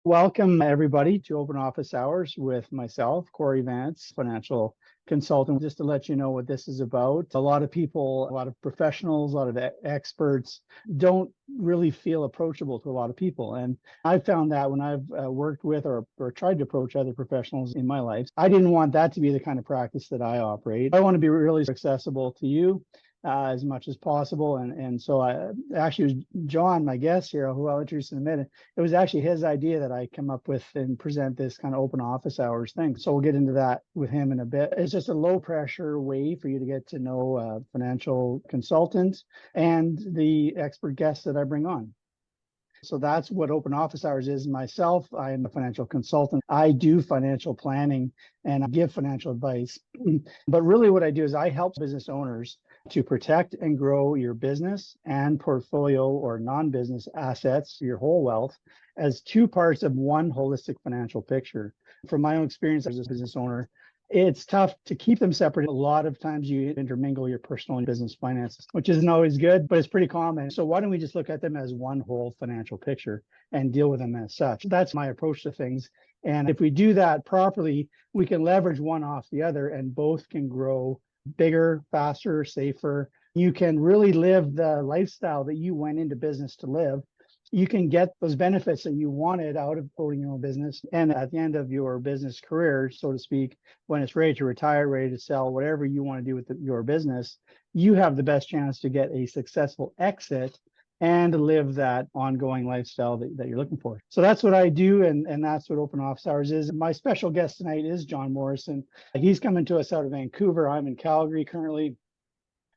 Welcome, everybody, to Open Office Hours with myself, Cory Vance, financial consultant. Just to let you know what this is about, a lot of people, a lot of professionals, a lot of experts don't really feel approachable to a lot of people. And I found that when I've worked with or tried to approach other professionals in my life, I didn't want that to be the kind of practice that I operate. I want to be really accessible to you. As much as possible. And so I actually was Jon, my guest here, who I'll introduce in a minute. It was actually his idea that I come up with and present this kind of open office hours thing. So we'll get into that with him in a bit. It's just a low pressure way for you to get to know a financial consultant and the expert guests that I bring on. So that's what Open Office Hours is. Myself, I am a financial consultant. I do financial planning and I give financial advice. But really what I do is I help business owners to protect and grow your business and portfolio or non-business assets, your whole wealth, as two parts of one holistic financial picture. From my own experience as a business owner, it's tough to keep them separate. A lot of times you intermingle your personal and business finances, which isn't always good, but it's pretty common. So why don't we just look at them as one whole financial picture and deal with them as such? That's my approach to things. And if we do that properly, we can leverage one off the other and both can grow bigger, faster, safer. You can really live the lifestyle that you went into business to live. You can get those benefits that you wanted out of owning your own business. And at the end of your business career, so to speak, when it's ready to retire, ready to sell, whatever you want to do with your business, you have the best chance to get a successful exit and live that ongoing lifestyle that you're looking for. So that's what I do, and that's what Open Office Hours is. My special guest tonight is Jon Morrison. He's coming to us out of Vancouver. I'm in Calgary currently.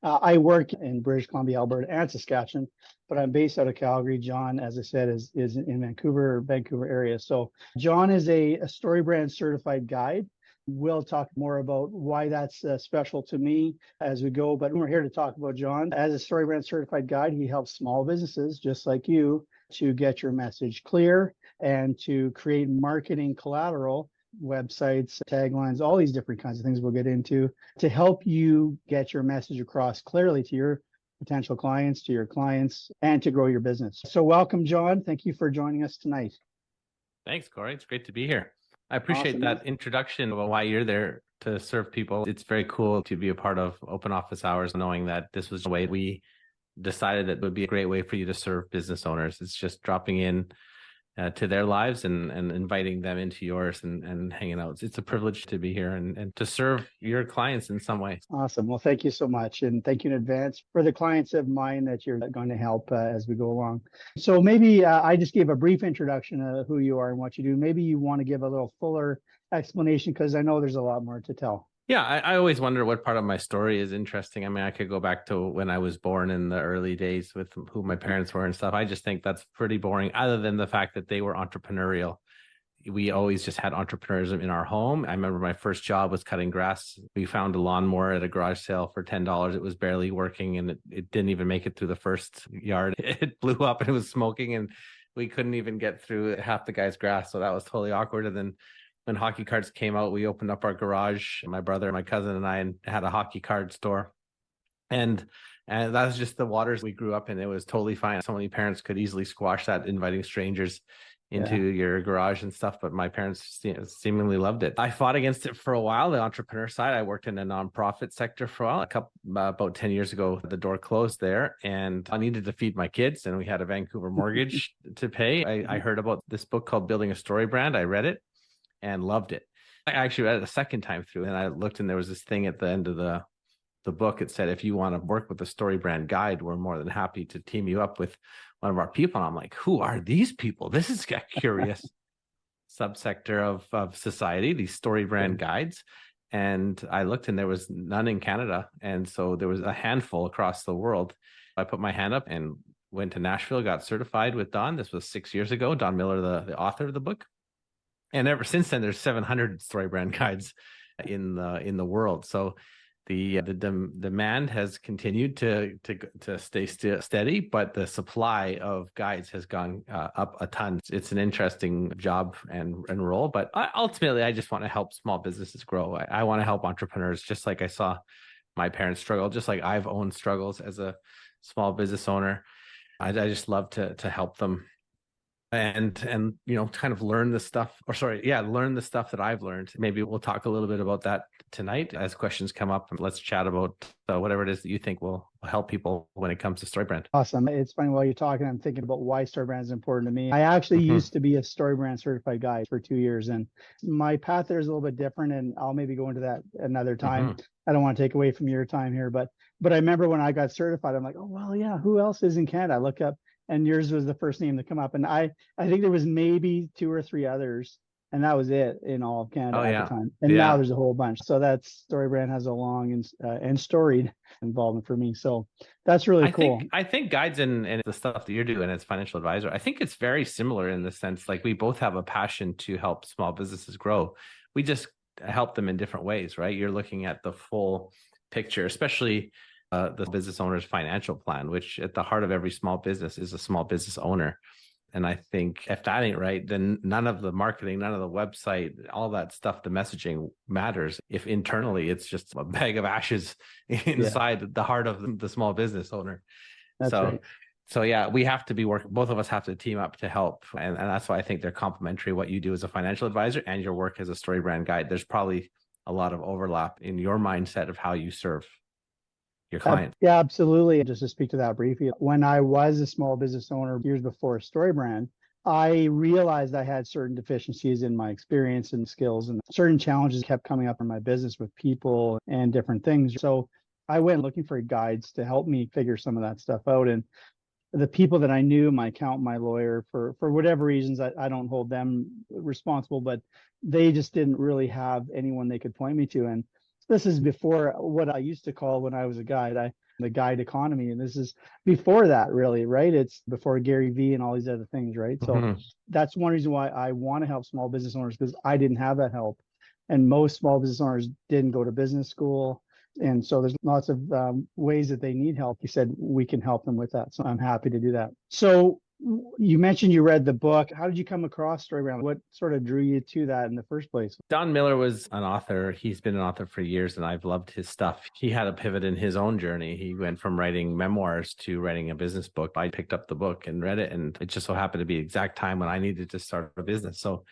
I work in British Columbia, Alberta, and Saskatchewan, but I'm based out of Calgary. Jon, as I said, is in Vancouver area. So Jon is a StoryBrand Certified guide. We'll talk more about why that's special to me as we go, but we're here to talk about Jon. As a StoryBrand Certified guide, he helps small businesses just like you to get your message clear and to create marketing collateral, websites, taglines, all these different kinds of things we'll get into to help you get your message across clearly to your potential clients, to your clients, and to grow your business. So welcome, Jon. Thank you for joining us tonight. Thanks, Cory. It's great to be here. I appreciate Awesome. that introduction about why you're there to serve people. It's very cool to be a part of Open Office Hours, knowing that this was the way we decided that it would be a great way for you to serve business owners. It's just dropping in to their lives and inviting them into yours and hanging out. It's a privilege to be here and to serve your clients in some way. Awesome. Well, thank you so much. And thank you in advance for the clients of mine that you're going to help as we go along. So maybe I just gave a brief introduction of who you are and what you do. Maybe you want to give a little fuller explanation because I know there's a lot more to tell. Yeah, I always wonder what part of my story is interesting. I mean, I could go back to when I was born in the early days with who my parents were and stuff. I just think that's pretty boring, other than the fact that they were entrepreneurial. We always just had entrepreneurism in our home. I remember my first job was cutting grass. We found a lawnmower at a garage sale for $10. It was barely working and it didn't even make it through the first yard. It blew up and it was smoking and we couldn't even get through half the guy's grass. So that was totally awkward. And then when hockey cards came out, we opened up our garage, my brother, my cousin, and I, and had a hockey card store. And that was just the waters we grew up in. It was totally fine. So many parents could easily squash that, inviting strangers into your garage and stuff. But my parents seemingly loved it. I fought against it for a while, the entrepreneur side. I worked in a nonprofit sector for a while. About 10 years ago, the door closed there and I needed to feed my kids and we had a Vancouver mortgage to pay. I heard about this book called Building a Story Brand. I read it and loved it. I actually read it a second time through and I looked and there was this thing at the end of the book. It said, if you want to work with a StoryBrand guide, we're more than happy to team you up with one of our people. And I'm like, who are these people? This is a curious subsector of society, these StoryBrand guides. And I looked and there was none in Canada. And so there was a handful across the world. I put my hand up and went to Nashville, got certified with Don. This was 6 years ago. Don Miller, the author of the book. And ever since then, there's 700 StoryBrand guides in the world. So the demand has continued to stay steady, but the supply of guides has gone up a ton. It's an interesting job and role, but ultimately, I just want to help small businesses grow. I want to help entrepreneurs, just like I saw my parents struggle, just like I've owned struggles as a small business owner. I just love to help them and kind of learn the stuff, learn the stuff that I've learned. Maybe we'll talk a little bit about that tonight as questions come up, and let's chat about whatever it is that you think will help people when it comes to StoryBrand. Awesome. It's funny, while you're talking, I'm thinking about why StoryBrand is important to me. I actually used to be a StoryBrand certified guide for 2 years, and my path there is a little bit different, and I'll maybe go into that another time. I don't want to take away from your time here, but I remember when I got certified, I'm like, oh, well, yeah, who else is in Canada? I look up, and yours was the first name to come up. And I think there was maybe 2 or 3 others, and that was it in all of Canada at the time. And now there's a whole bunch. So that's StoryBrand has a long and storied involvement for me. So that's really cool. I think guides and the stuff that you're doing as financial advisor, I think it's very similar in the sense, like, we both have a passion to help small businesses grow. We just help them in different ways, right? You're looking at the full picture, especially the business owner's financial plan, which at the heart of every small business is a small business owner. And I think if that ain't right, then none of the marketing, none of the website, all that stuff, the messaging matters. If internally it's just a bag of ashes inside the heart of the small business owner. That's right. So yeah, we have to be working. Both of us have to team up to help. And that's why I think they're complementary, what you do as a financial advisor and your work as a StoryBrand guide. There's probably a lot of overlap in your mindset of how you serve your client. Yeah, absolutely. Just to speak to that briefly, when I was a small business owner years before StoryBrand, I realized I had certain deficiencies in my experience and skills, and certain challenges kept coming up in my business with people and different things. So I went looking for guides to help me figure some of that stuff out. And the people that I knew, my accountant, my lawyer, for whatever reasons, I don't hold them responsible, but they just didn't really have anyone they could point me to. And this is before what I used to call, when I was a guide, the guide economy. And this is before that, really, right? It's before Gary Vee and all these other things, right? So that's one reason why I want to help small business owners, because I didn't have that help. And most small business owners didn't go to business school. And so there's lots of ways that they need help. You said we can help them with that. So I'm happy to do that. So you mentioned you read the book. How did you come across StoryBrand? What sort of drew you to that in the first place? Don Miller was an author. He's been an author for years, and I've loved his stuff. He had a pivot in his own journey. He went from writing memoirs to writing a business book. I picked up the book and read it, and it just so happened to be the exact time when I needed to start a business. So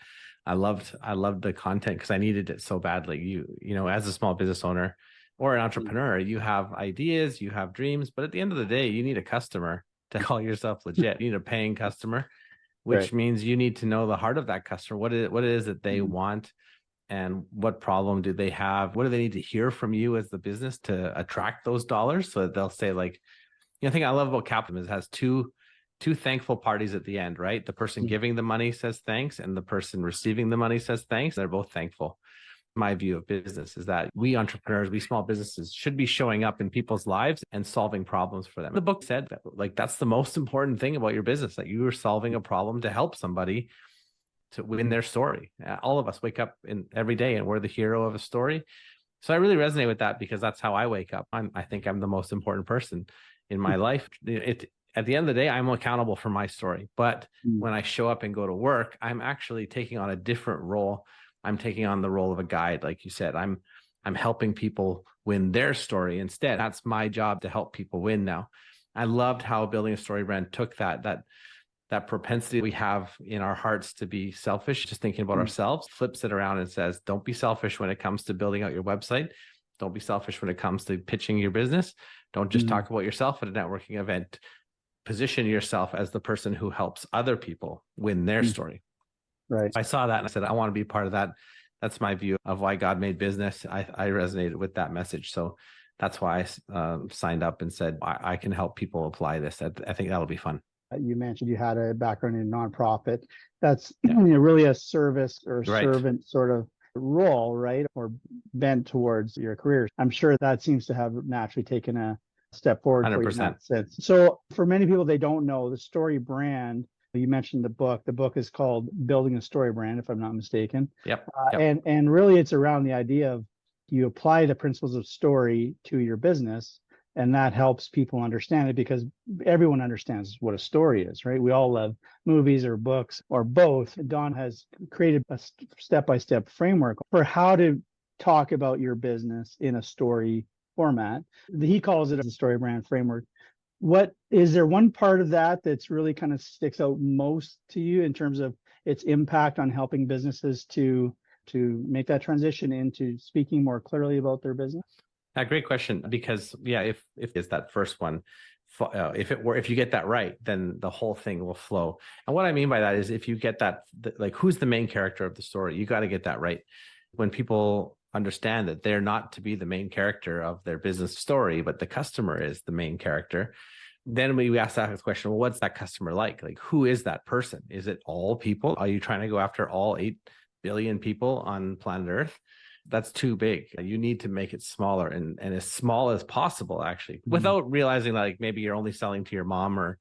I loved the content because I needed it so badly. You know, as a small business owner or an entrepreneur, you have ideas, you have dreams, but at the end of the day, you need a customer to call yourself legit. You need a paying customer, which means you need to know the heart of that customer. What it is that they want, and what problem do they have? What do they need to hear from you as the business to attract those dollars, so that they'll say, like, the thing I love about capitalism is it has two thankful parties at the end, right? The person giving the money says thanks, and the person receiving the money says thanks. They're both thankful. My view of business is that we entrepreneurs, we small businesses, should be showing up in people's lives and solving problems for them. The book said that, like, that's the most important thing about your business, that you are solving a problem to help somebody to win their story. All of us wake up every day and we're the hero of a story. So I really resonate with that, because that's how I wake up. I think I'm the most important person in my life. At the end of the day, I'm accountable for my story. But when I show up and go to work, I'm actually taking on a different role. I'm taking on the role of a guide. Like you said, I'm helping people win their story instead. That's my job, to help people win now. I loved how building a story brand took that propensity we have in our hearts to be selfish, just thinking about ourselves, flips it around and says, don't be selfish when it comes to building out your website. Don't be selfish when it comes to pitching your business. Don't just talk about yourself at a networking event. Position yourself as the person who helps other people win their story. Right. I saw that and I said, I want to be part of that. That's my view of why God made business. I resonated with that message. So that's why I signed up and said, I can help people apply this. I think that'll be fun. You mentioned you had a background in nonprofit. That's really a service or servant sort of role, right? Or bent towards your career. I'm sure that seems to have naturally taken a step forward 100%. For you in that sense. So for many people, they don't know the StoryBrand. You mentioned the book. The book is called Building a StoryBrand, if I'm not mistaken. Yep. And really, it's around the idea of you apply the principles of story to your business, and that helps people understand it, because everyone understands what a story is, right? We all love movies or books or both. Don has created a step-by-step framework for how to talk about your business in a story format. He calls it a StoryBrand framework. What is there one part of that that's really kind of sticks out most to you in terms of its impact on helping businesses to make that transition into speaking more clearly about their business? Great question. Because yeah, if it's that first one, if you get that right, then the whole thing will flow. And what I mean by that is if you get that, like who's the main character of the story, you got to get that right. When people understand that they're not to be the main character of their business story, but the customer is the main character, then we ask that question, well, what's that customer like? Like, who is that person? Is it all people? Are you trying to go after all 8 billion people on planet Earth? That's too big. You need to make it smaller and as small as possible, actually, without realizing that like maybe you're only selling to your mom or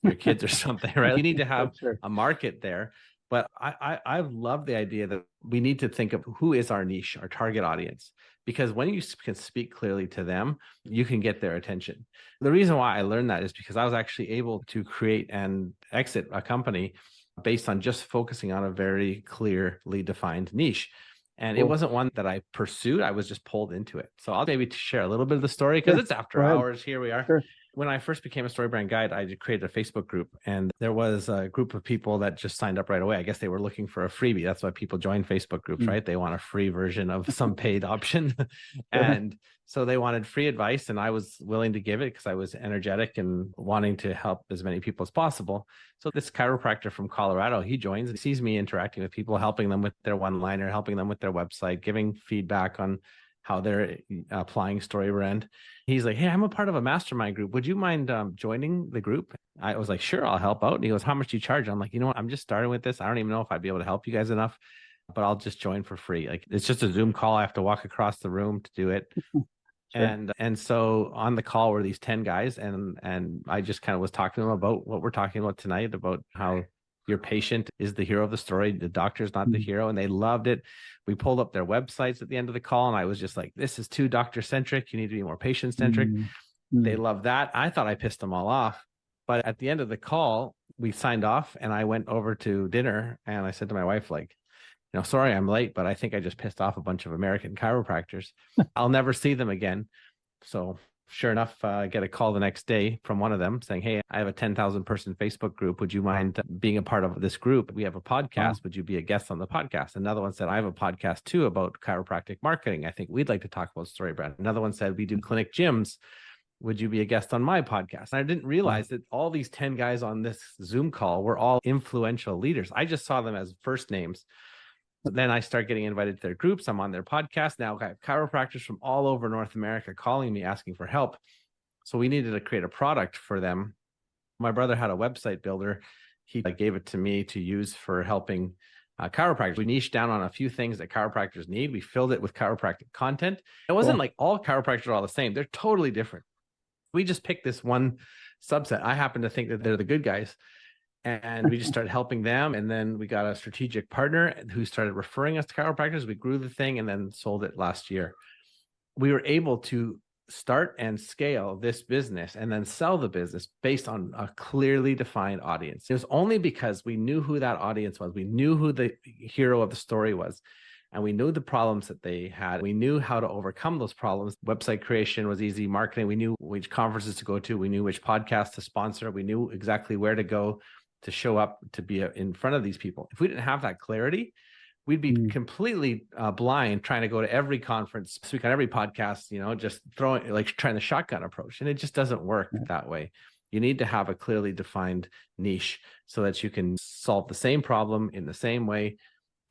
your kids or something, right? You need to have Sure. a market there. But I love the idea that we need to think of who is our niche, our target audience, because when you can speak clearly to them, you can get their attention. The reason why I learned that is because I was actually able to create and exit a company based on just focusing on a very clearly defined niche. And it wasn't one that I pursued. I was just pulled into it. So I'll maybe share a little bit of the story because it's after hours. Here we are. Sure. When I first became a StoryBrand guide, I created a Facebook group, and there was a group of people that just signed up right away. I guess they were looking for a freebie. That's why people join Facebook groups, right? They want a free version of some paid option. And so they wanted free advice, and I was willing to give it because I was energetic and wanting to help as many people as possible. So this chiropractor from Colorado, he joins, he sees me interacting with people, helping them with their one-liner, helping them with their website, giving feedback on how they're applying StoryBrand. He's like, hey, I'm a part of a mastermind group. Would you mind joining the group? I was like, sure, I'll help out. And he goes, how much do you charge? I'm like, you know what? I'm just starting with this. I don't even know if I'd be able to help you guys enough, but I'll just join for free. Like, it's just a Zoom call. I have to walk across the room to do it. Sure. And so on the call were these 10 guys, and I just kind of was talking to them about what we're talking about tonight, about how your patient is the hero of the story. The doctor's not the hero. And they loved it. We pulled up their websites at the end of the call, and I was just like, this is too doctor centric. You need to be more patient centric. They love that. I thought I pissed them all off. But at the end of the call, we signed off, and I went over to dinner, and I said to my wife, like, you know, sorry, I'm late, but I think I just pissed off a bunch of American chiropractors. I'll never see them again. So sure enough, I get a call the next day from one of them saying, hey, I have a 10,000 person Facebook group. Would you mind being a part of this group? We have a podcast. Would you be a guest on the podcast? Another one said, I have a podcast too about chiropractic marketing. I think we'd like to talk about StoryBrand. Another one said, we do clinic gyms. Would you be a guest on my podcast? And I didn't realize that all these 10 guys on this Zoom call were all influential leaders. I just saw them as first names. Then I start getting invited to their groups. I'm on their podcast. Now I have chiropractors from all over North America calling me, asking for help. So we needed to create a product for them. My brother had a website builder. He gave it to me to use for helping chiropractors. We niched down on a few things that chiropractors need. We filled it with chiropractic content. It wasn't like all chiropractors are all the same. They're totally different. We just picked this one subset. I happen to think that they're the good guys. And we just started helping them. And then we got a strategic partner who started referring us to chiropractors. We grew the thing and then sold it last year. We were able to start and scale this business and then sell the business based on a clearly defined audience. It was only because we knew who that audience was. We knew who the hero of the story was. And we knew the problems that they had. We knew how to overcome those problems. Website creation was easy. Marketing, we knew which conferences to go to. We knew which podcasts to sponsor. We knew exactly where to go to show up, to be in front of these people. If we didn't have that clarity, we'd be completely blind trying to go to every conference, speak on every podcast, you know, just trying the shotgun approach. And it just doesn't work that way. You need to have a clearly defined niche so that you can solve the same problem in the same way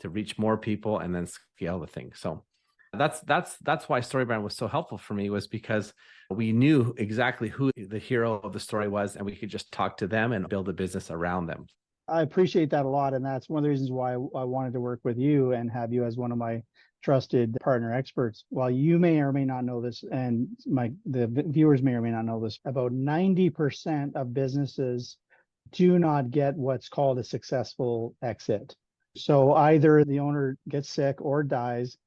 to reach more people and then scale the thing. So that's why StoryBrand was so helpful for me, was because we knew exactly who the hero of the story was, and we could just talk to them and build a business around them. I appreciate that a lot. And that's one of the reasons why I wanted to work with you and have you as one of my trusted partner experts. While you may or may not know this, and the viewers may or may not know this, about 90% of businesses do not get what's called a successful exit. So either the owner gets sick or dies,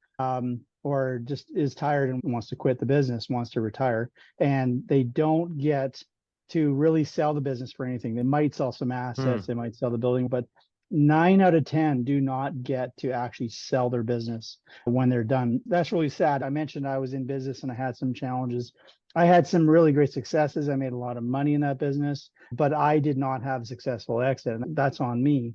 or just is tired and wants to quit the business, wants to retire, and they don't get to really sell the business for anything. They might sell some assets, they might sell the building, but 9 out of 10 do not get to actually sell their business when they're done. That's really sad. I mentioned I was in business and I had some challenges I had some really great successes. I made a lot of money in that business, but I did not have a successful exit. And that's on me.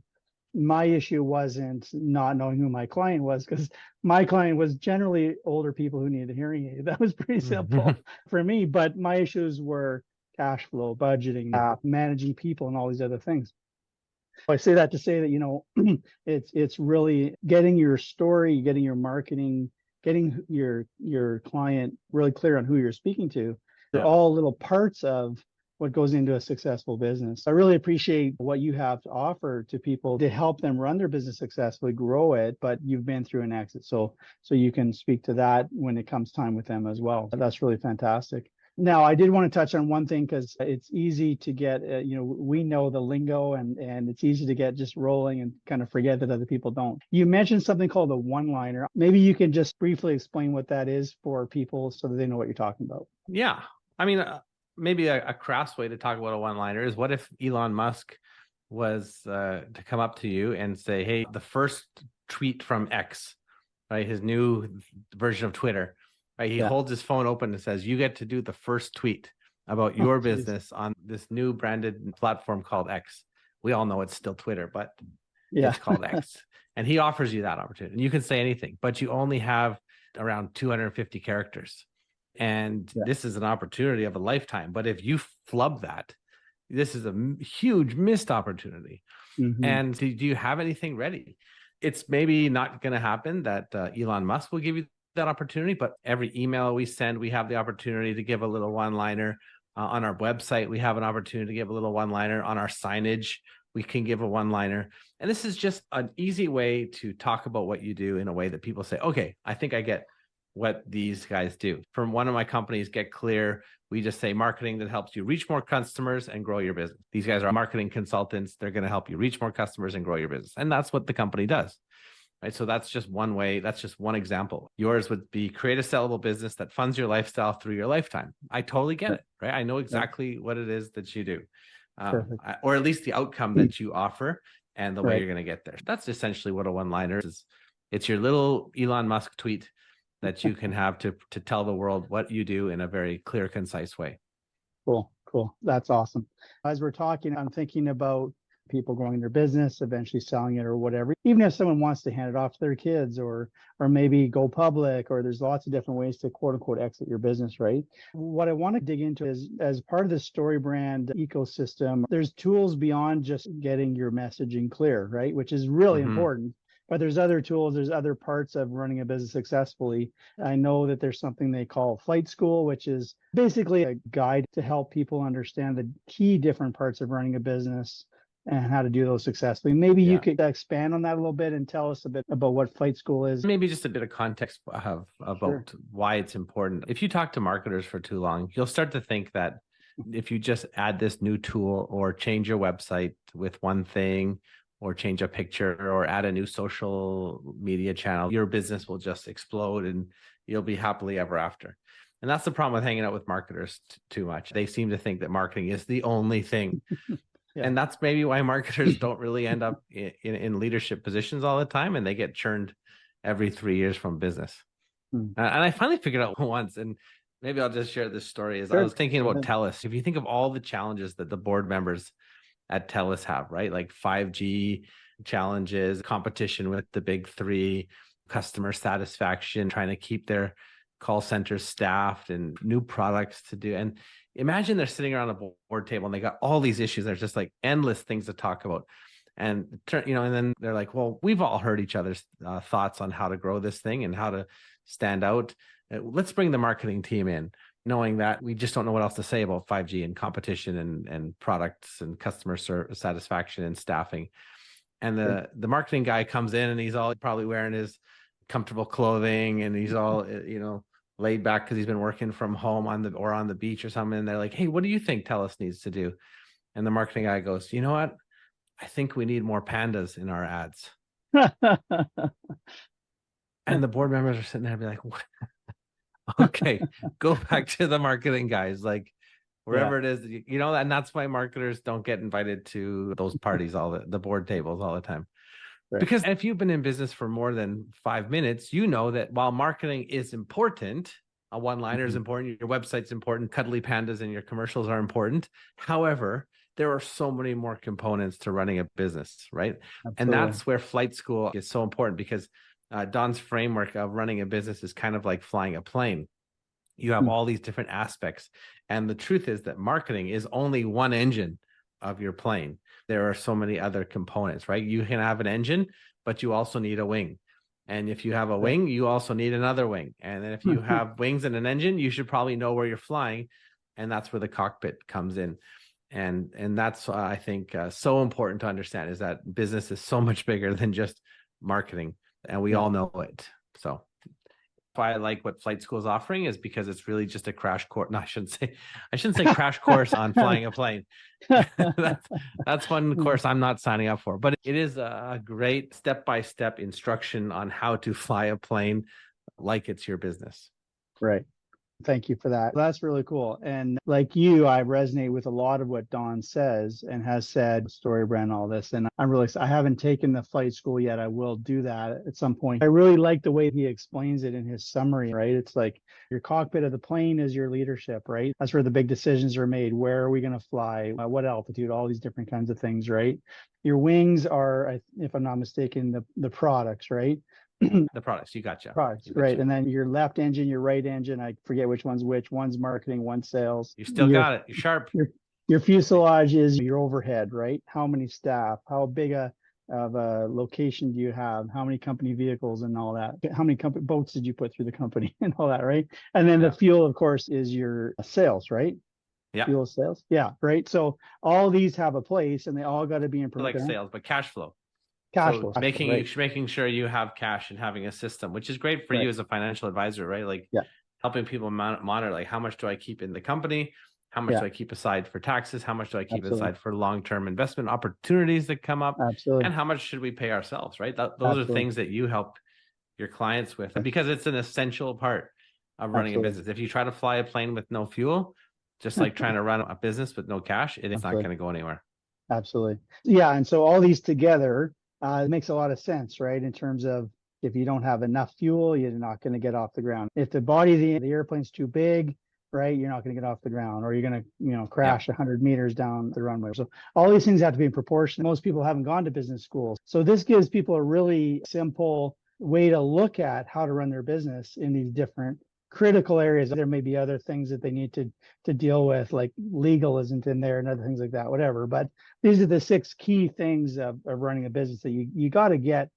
My issue wasn't not knowing who my client was, because my client was generally older people who needed a hearing aid. That was pretty simple for me. But my issues were cash flow, budgeting, managing people, and all these other things. I say that to say that, it's really getting your story, getting your marketing, getting your client really clear on who you're speaking to. They're Yeah. all little parts of what goes into a successful business. I really appreciate what you have to offer to people to help them run their business successfully, grow it, but you've been through an exit. So you can speak to that when it comes time with them as well. That's really fantastic. Now, I did want to touch on one thing, because it's easy to get, we know the lingo, and it's easy to get just rolling and kind of forget that other people don't. You mentioned something called a one-liner. Maybe you can just briefly explain what that is for people so that they know what you're talking about. Yeah. I mean, maybe a crass way to talk about a one-liner is, what if Elon Musk was to come up to you and say, hey, the first tweet from X, right, his new version of Twitter, right? He holds his phone open and says, you get to do the first tweet about your business on this new branded platform called X. We all know it's still Twitter, but it's called X. And he offers you that opportunity. And you can say anything, but you only have around 250 characters. And this is an opportunity of a lifetime. But if you flub that, this is a huge missed opportunity. And do you have anything ready? It's maybe not going to happen that Elon Musk will give you that opportunity, but every email we send, we have the opportunity to give a little one-liner. On our website, we have an opportunity to give a little one-liner. On our signage, we can give a one-liner. And this is just an easy way to talk about what you do in a way that people say, okay, I think I get what these guys do. From one of my companies, Get Clear, we just say marketing that helps you reach more customers and grow your business. These guys are marketing consultants. They're going to help you reach more customers and grow your business. And that's what the company does. Right? So that's just one way. That's just one example. Yours would be create a sellable business that funds your lifestyle through your lifetime. I totally get it, right? I know exactly what it is that you do, or at least the outcome that you offer and the way you're going to get there. That's essentially what a one-liner is. It's your little Elon Musk tweet that you can have to tell the world what you do in a very clear, concise way. Cool. That's awesome. As we're talking, I'm thinking about people growing their business, eventually selling it or whatever. Even if someone wants to hand it off to their kids, or maybe go public, or there's lots of different ways to quote unquote exit your business, right? What I want to dig into is, as part of the StoryBrand ecosystem, there's tools beyond just getting your messaging clear, right? Which is really important. But there's other tools, there's other parts of running a business successfully. I know that there's something they call Flight School, which is basically a guide to help people understand the key different parts of running a business and how to do those successfully. Maybe you could expand on that a little bit and tell us a bit about what Flight School is. Maybe just a bit of context about why it's important. If you talk to marketers for too long, you'll start to think that if you just add this new tool or change your website with one thing, or change a picture, or add a new social media channel, your business will just explode and you'll be happily ever after. And that's the problem with hanging out with marketers too much. They seem to think that marketing is the only thing. And that's maybe why marketers don't really end up in leadership positions all the time, and they get churned every 3 years from business. And I finally figured out once, and maybe I'll just share this story, is I was thinking about TELUS. If you think of all the challenges that the board members at TELUS have, right? Like 5G challenges, competition with the big three, customer satisfaction, trying to keep their call centers staffed, and new products to do. And imagine they're sitting around a board table and they got all these issues. There's just like endless things to talk about. And, and then they're like, well, we've all heard each other's thoughts on how to grow this thing and how to stand out. Let's bring the marketing team in, knowing that we just don't know what else to say about 5G and competition and products and customer satisfaction and staffing. And the marketing guy comes in and he's all probably wearing his comfortable clothing, and he's all, laid back because he's been working from home on the beach or something. And they're like, hey, what do you think TELUS needs to do? And the marketing guy goes, you know what? I think we need more pandas in our ads. And the board members are sitting there and be like, what? Okay, go back to the marketing guys, like wherever it is, and that's why marketers don't get invited to those parties, the board tables all the time. Because if you've been in business for more than 5 minutes, you know that while marketing is important, A one-liner is important. Your website's important. Cuddly pandas and your commercials are important. However, there are so many more components to running a business, right? Absolutely. And that's where flight school is so important, because Don's framework of running a business is kind of like flying a plane. You have all these different aspects. And the truth is that marketing is only one engine of your plane. There are so many other components, right? You can have an engine, but you also need a wing. And if you have a wing, you also need another wing. And then if you have wings and an engine, you should probably know where you're flying. And that's where the cockpit comes in. And that's, I think, so important to understand, is that business is so much bigger than just marketing. And we all know it. So why I like what flight school is offering is because it's really just a crash course. No, I shouldn't say crash course on flying a plane. That's one course I'm not signing up for, but it is a great step-by-step instruction on how to fly a plane like it's your business. Right. Thank you for that. That's really cool. And like you, I resonate with a lot of what Don says and has said, StoryBrand, all this. And I haven't taken the flight school yet. I will do that at some point. I really like the way he explains it in his summary, right? It's like your cockpit of the plane is your leadership, right? That's where the big decisions are made. Where are we going to fly? What altitude? All these different kinds of things, right? Your wings are, if I'm not mistaken, the products, right? The products, you gotcha. Products, right? And then your left engine, your right engine, I forget which. One's marketing, one's sales. You still got it. You're sharp. Your fuselage is your overhead, right? How many staff? How big of a location do you have? How many company vehicles and all that? How many company boats did you put through the company and all that, right? And then the fuel, of course, is your sales, right? Yeah. Fuel sales. Yeah, right. So all these have a place, and they all got to be in like sales, but cash flow. Making sure you have cash and having a system, which is great for you as a financial advisor, right? Like helping people monitor, like, how much do I keep in the company? How much do I keep aside for taxes? How much do I keep aside for long-term investment opportunities that come up? Absolutely. And how much should we pay ourselves, right? Those are things that you help your clients with, because it's an essential part of running a business. If you try to fly a plane with no fuel, just like trying to run a business with no cash, it's not going to go anywhere. Absolutely. Yeah. And so all these together, it makes a lot of sense, right? In terms of, if you don't have enough fuel, you're not going to get off the ground. If the body of the airplane's too big, right, you're not going to get off the ground, or you're going to, crash 100 meters down the runway. So all these things have to be in proportion. Most people haven't gone to business schools. So this gives people a really simple way to look at how to run their business in these different critical areas. There may be other things that they need to deal with, like legal isn't in there and other things like that, whatever. But these are the 6 key things of running a business that you got to get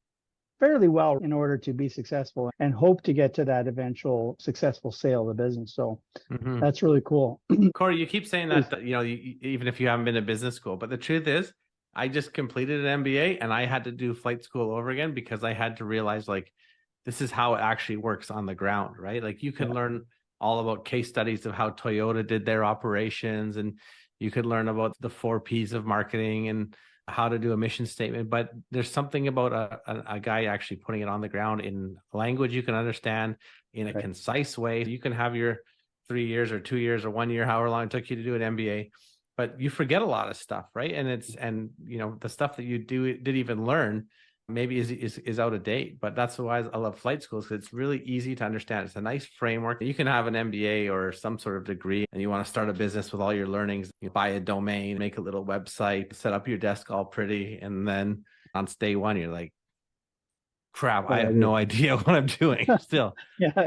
fairly well in order to be successful and hope to get to that eventual successful sale of the business. So that's really cool. Cory, you keep saying that, even if you haven't been to business school, but the truth is, I just completed an MBA and I had to do flight school over again, because I had to realize, like, this is how it actually works on the ground, right? Like, you can learn all about case studies of how Toyota did their operations, and you could learn about the 4 Ps of marketing and how to do a mission statement. But there's something about a guy actually putting it on the ground in language you can understand, in a concise way. You can have your 3 years or 2 years or 1 year, however long it took you to do an MBA, but you forget a lot of stuff, right? And the stuff that you did even learn maybe is out of date. But that's why I love flight schools, because it's really easy to understand. It's a nice framework. You can have an MBA or some sort of degree, and you want to start a business with all your learnings. You buy a domain, make a little website, set up your desk all pretty, and then on day one, you're like, crap, I have no idea what I'm doing still.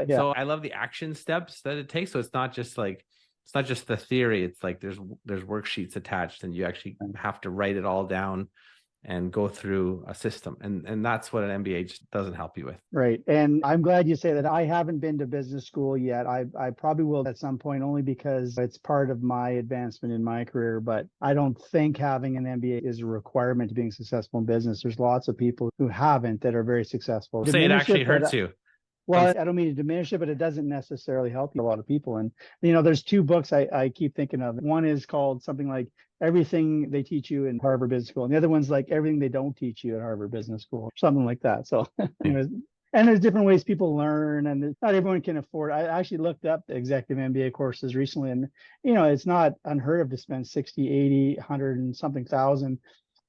So I love the action steps that it takes. So it's not just the theory. It's like there's worksheets attached, and you actually have to write it all down and go through a system. And that's what an MBA just doesn't help you with. Right. And I'm glad you say that. I haven't been to business school yet. I probably will at some point, only because it's part of my advancement in my career. But I don't think having an MBA is a requirement to being successful in business. There's lots of people who haven't that are very successful. Say it actually hurts you. Well, I don't mean to diminish it, but it doesn't necessarily help a lot of people. And, there's 2 books I keep thinking of. One is called something like Everything They Teach You in Harvard Business School. And the other one's like Everything They Don't Teach You at Harvard Business School, something like that. So anyways, and there's different ways people learn, and not everyone can afford. I actually looked up the executive MBA courses recently, and, it's not unheard of to spend 60, 80, 100 and something thousand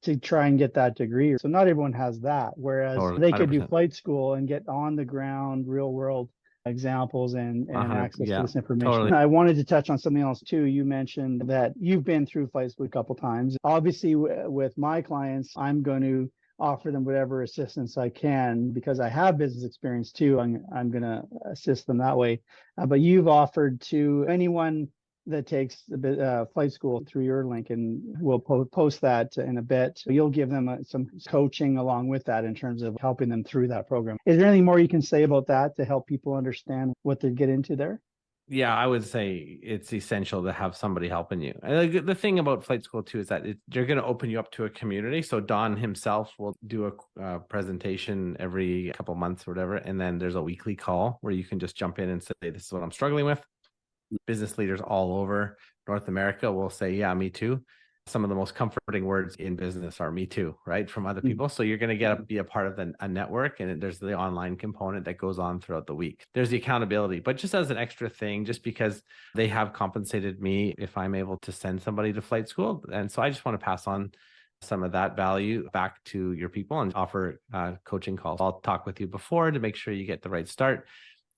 to try and get that degree. So not everyone has that. Whereas they could do flight school and get on the ground, real world examples and access to Yeah, this information. totally. I wanted to touch on something else too. You mentioned that you've been through Flight School a couple times. Obviously, with my clients, I'm going to offer them whatever assistance I can because I have business experience too. I'm going to assist them that way. But you've offered to anyone that takes the flight school through your link, and we'll post that in a bit. You'll give them some coaching along with that in terms of helping them through that program. Is there anything more you can say about that to help people understand what they get into there? Yeah, I would say it's essential to have somebody helping you. And the thing about flight school too is that they're going to open you up to a community. So Don himself will do a presentation every couple months or whatever, and then there's a weekly call where you can just jump in and say, "This is what I'm struggling with." Business leaders all over North America will say, "Yeah, me too." Some of the most comforting words in business are "me too," right? From other people. So you're going to be a part of a network, and there's the online component that goes on throughout the week. There's the accountability, but just as an extra thing, just because they have compensated me if I'm able to send somebody to flight school. And so I just want to pass on some of that value back to your people and offer coaching calls. I'll talk with you before to make sure you get the right start.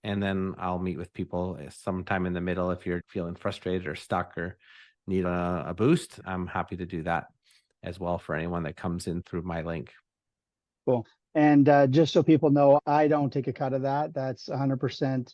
And then I'll meet with people sometime in the middle if you're feeling frustrated or stuck or need a boost. I'm happy to do that as well for anyone that comes in through my link. Cool. And just so people know, I don't take a cut of that. That's 100%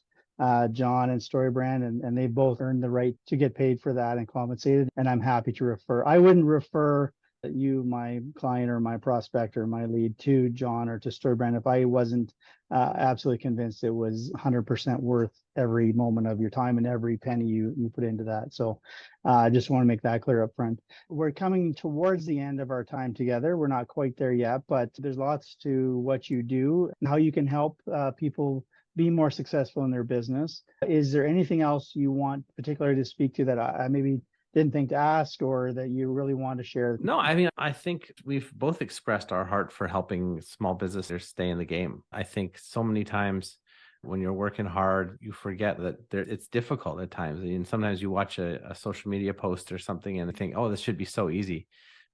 Jon and StoryBrand, and they both earned the right to get paid for that and compensated. And I'm happy to refer. I wouldn't refer you, my client or my prospect or my lead, to Jon or to StoryBrand if I wasn't absolutely convinced it was 100% worth every moment of your time and every penny you put into that. So I just want to make that clear up front. We're coming towards the end of our time together. We're not quite there yet, but there's lots to what you do and how you can help people be more successful in their business. Is there anything else you want particularly to speak to that I maybe didn't think to ask or that you really want to share? No, I mean, I think we've both expressed our heart for helping small businesses stay in the game. I think so many times when you're working hard, you forget that it's difficult at times. And sometimes you watch a social media post or something and think, oh, this should be so easy.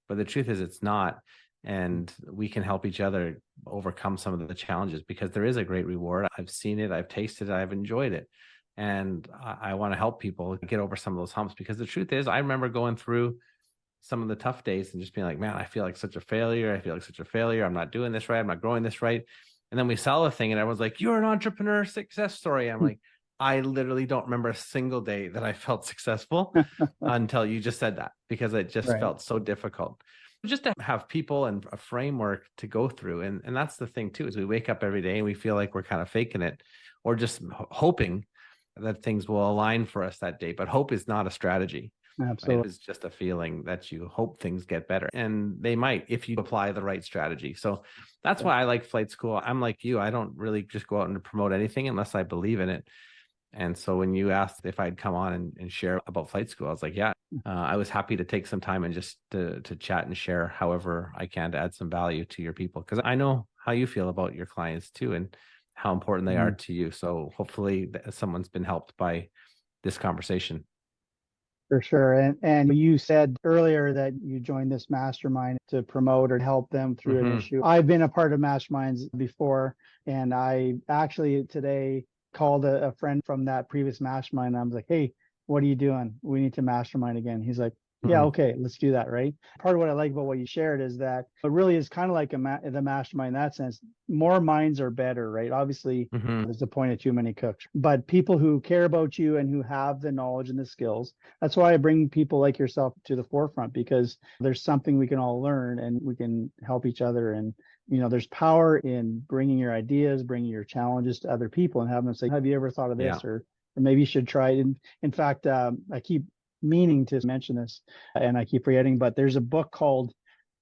But the truth is it's not. And we can help each other overcome some of the challenges because there is a great reward. I've seen it, I've tasted it, I've enjoyed it. And I want to help people get over some of those humps because the truth is, I remember going through some of the tough days and just being like, man, I feel like such a failure. I feel like such a failure. I'm not doing this right. I'm not growing this right. And then we sell a thing and everyone's like, you're an entrepreneur success story. I'm like, I literally don't remember a single day that I felt successful until you just said that because it just felt so difficult. Just to have people and a framework to go through. And that's the thing too, is we wake up every day and we feel like we're kind of faking it or just hoping that things will align for us that day. But hope is not a strategy. Absolutely. Right? It's just a feeling that you hope things get better. And they might if you apply the right strategy. So that's why I like flight school. I'm like you. I don't really just go out and promote anything unless I believe in it. And so when you asked if I'd come on and share about flight school, I was like, yeah, I was happy to take some time and just to chat and share however I can to add some value to your people. Because I know how you feel about your clients too and how important they are to you. So hopefully someone's been helped by this conversation. For sure. And you said earlier that you joined this mastermind to promote or help them through an issue. I've been a part of masterminds before, and I actually today called a friend from that previous mastermind. I was like, hey, what are you doing? We need to mastermind again. He's like, yeah, okay, let's do that, right? Part of what I like about what you shared is that it really is kind of like the mastermind in that sense. More minds are better, right? Obviously, there's the point of too many cooks, but people who care about you and who have the knowledge and the skills. That's why I bring people like yourself to the forefront, because there's something we can all learn and we can help each other. And there's power in bringing your ideas, bringing your challenges to other people and having them say, have you ever thought of this? Or maybe you should try it. In fact, I keep meaning to mention this and I keep forgetting, but there's a book called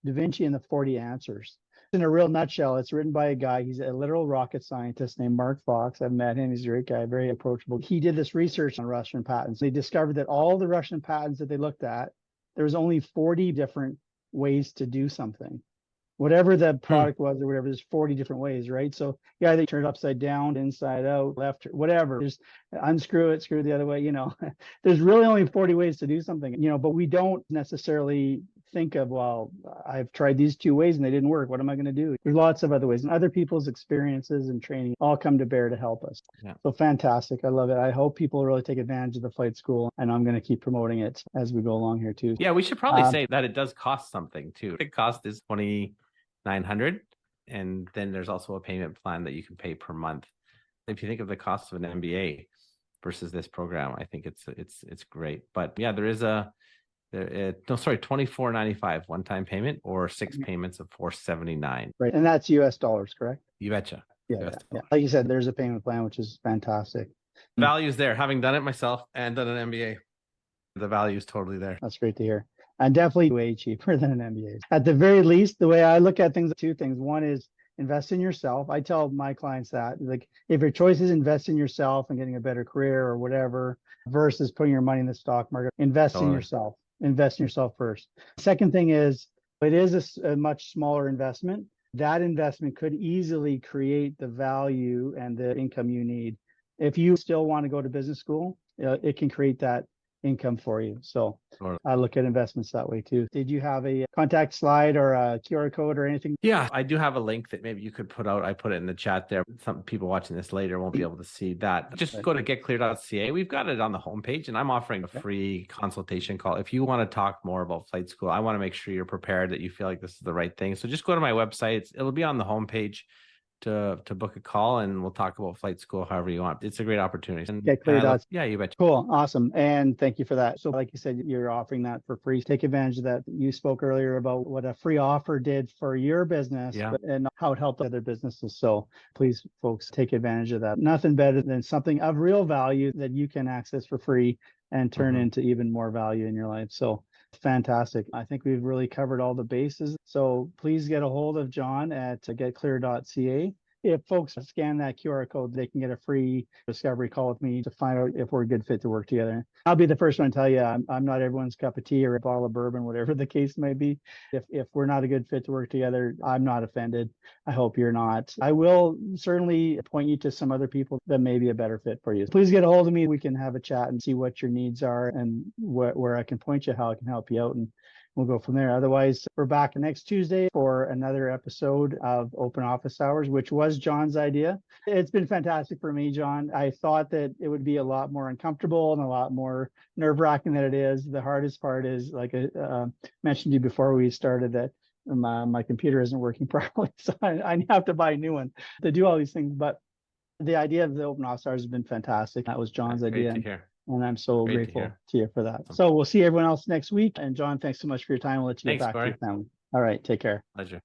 Da Vinci and the 40 Answers. In a real nutshell, it's written by a guy. He's a literal rocket scientist named Mark Fox. I've met him. He's a great guy, very approachable. He did this research on Russian patents. They discovered that all the Russian patents that they looked at, there was only 40 different ways to do something. Whatever the product was or whatever, there's 40 different ways, right? So yeah, they turn it upside down, inside out, left, whatever. Just unscrew it, screw it the other way, There's really only 40 ways to do something, but we don't necessarily think of, well, I've tried these 2 ways and they didn't work. What am I going to do? There's lots of other ways, and other people's experiences and training all come to bear to help us. Yeah. So fantastic. I love it. I hope people really take advantage of the flight school, and I'm going to keep promoting it as we go along here too. Yeah, we should probably say that it does cost something too. The cost is $2,900, and then there's also a payment plan that you can pay per month. If you think of the cost of an MBA versus this program, I think it's great. But yeah, there is $24.95 one-time payment, or 6 payments of $479. Right, and that's US dollars, correct? You betcha. Yeah. Like you said, there's a payment plan, which is fantastic. Value's there. Having done it myself and done an MBA, the value is totally there. That's great to hear. And definitely way cheaper than an MBA. At the very least, the way I look at things, 2 things. One is invest in yourself. I tell my clients that, like, if your choice is invest in yourself and getting a better career or whatever, versus putting your money in the stock market, invest in yourself. Invest in yourself first. Second thing is, it is a much smaller investment. That investment could easily create the value and the income you need. If you still want to go to business school, it can create that income for you. So I look at investments that way too. Did you have a contact slide or a QR code or anything? Yeah, I do have a link that maybe you could put out. I put it in the chat there. Some people watching this later won't be able to see that. Just go to getclear.ca. We've got it on the homepage, and I'm offering a free consultation call. If you want to talk more about flight school, I want to make sure you're prepared, that you feel like this is the right thing. So just go to my website. It'll be on the homepage to book a call, and we'll talk about flight school however you want. It's a great opportunity. Yeah, you bet. Cool. Awesome. And thank you for that. So like you said, you're offering that for free. Take advantage of that. You spoke earlier about what a free offer did for your business and how it helped other businesses. So please, folks, take advantage of that. Nothing better than something of real value that you can access for free and turn into even more value in your life. So fantastic. I think we've really covered all the bases. So please get a hold of Jon at getclear.ca. If folks scan that QR code, they can get a free discovery call with me to find out if we're a good fit to work together. I'll be the first one to tell you, I'm not everyone's cup of tea or a bottle of bourbon, whatever the case may be. If we're not a good fit to work together, I'm not offended. I hope you're not. I will certainly point you to some other people that may be a better fit for you. Please get a hold of me. We can have a chat and see what your needs are and where I can point you, how I can help you out, and we'll go from there. Otherwise, we're back next Tuesday for another episode of Open Office Hours, which was Jon's idea. It's been fantastic for me, Jon. I thought that it would be a lot more uncomfortable and a lot more nerve-wracking than it is. The hardest part is, like I mentioned to you before we started, that my computer isn't working properly. So I have to buy a new one to do all these things. But the idea of the Open Office Hours has been fantastic. That was Jon's idea. Great to hear. And I'm so grateful to you for that. So we'll see everyone else next week. And Jon, thanks so much for your time. We'll let you get back to your family. All right. Take care. Pleasure.